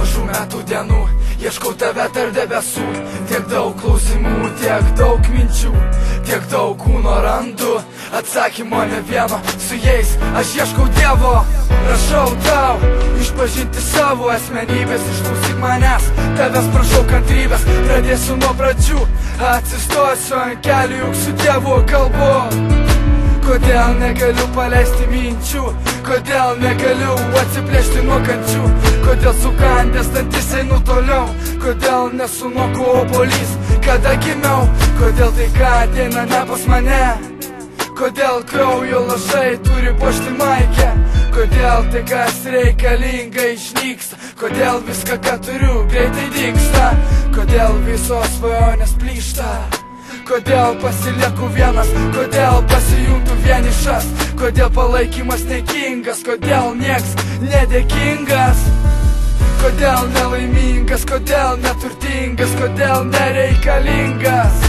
mažų metų dienų ieškau tave tarp debesų. Tiek daug klausimų, tiek daug minčių, tiek daug kūno randu atsakymo ne vieno. Su jais aš ieškau Dievo. Prašau tau išpažinti savo asmenybės, išklausyk manęs, tavęs prašau kantrybės. Pradėsiu nuo pradžių, atsistosiu ant kelių, juk su Dievu kalbu. Kodėl negaliu paleisti minčių, kodėl negaliu atsiplėšti nuo kančių, kodėl sukandęs dantis einu toliau, kodėl nesunoku obuolys, kada gimiau, kodėl tai ką ateina ne pas mane, kodėl kraujo lašai turi puošti maikę, kodėl tai kas reikalinga išnyksta, kodėl viską ką turiu greitai dingsta, kodėl visos svajonės plyšta. Kodėl pasilieku vienas, kodėl pasijuntu vienišas, kodėl palaikymas nekingas, kodėl nieks nedėkingas, kodėl nelaimingas, kodėl neturtingas, kodėl nereikalingas,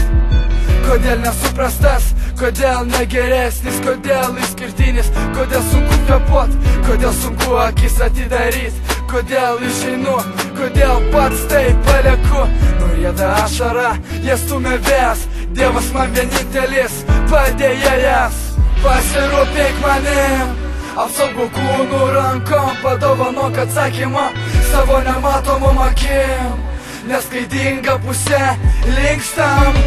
kodėl nesuprastas, kodėl negeresnis, kodėl išskirtinis, kodėl sunku kvėpuot, kodėl sunku akis atidaryt, kodėl išeinu, kodėl pats tai palieku. Nurieda ašara, jas stumia vėjas, Dievas man vienintelis padėjėjas. Pasirūpink manim, apsaugok kūnų rankom, padovanok atsakymą savo nematomom akim, neskaidinga pusė linkstam.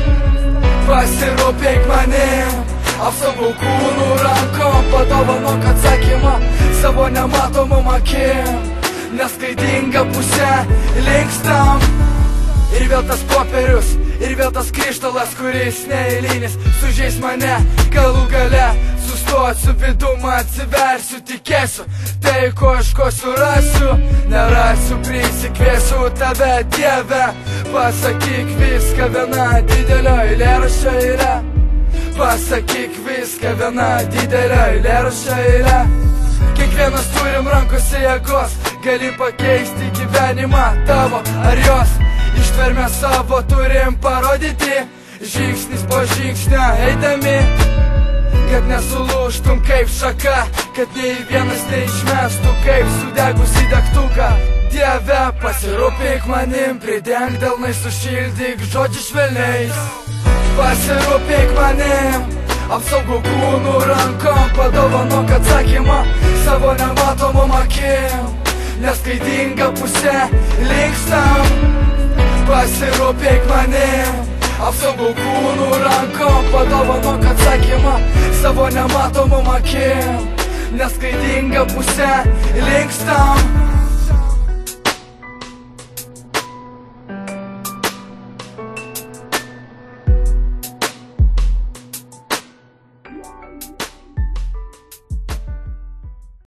Pasirūpink manim, apsaugok kūnų rankom, padovanok atsakymą savo nematomom akim, neskaidinga pusė linkstam. Ir vėl tas popierius, ir vėl tas krištalas, kuris neeilinis, sužeis mane galų gale. Sustosiu vidum, atsiversiu, tikėsiu, tai ko ieškosiu rasiu, nerasiu, prisikviesiu tave Dieve. Pasakyk viską viena didelio eilėraščio eile, pasakyk viską viena didelio eilėraščio eile. Kiekvienas turim rankose jėgos, gali pakeisti gyvenimą tavo ar jos. Ištvermę savo turim parodyti, žingsnis po žingsnio eidami, kad nesulūžtum kaip šaka, kad nei vienas neišmestų kaip sudegusi degtuką. Dieve, pasirūpink manim, pridenk delnai, sušildyk žodžių švelniais. Pasirūpink manim, apsaugok kūnų rankom, padovanok atsakymą savo nematomom akim, neskaidinga pusė linkstam. Pasirūpink manim, apsaugok kūnų rankom, padovanok atsakymą savo nematomom akim, neskaidinga pusė linkstam.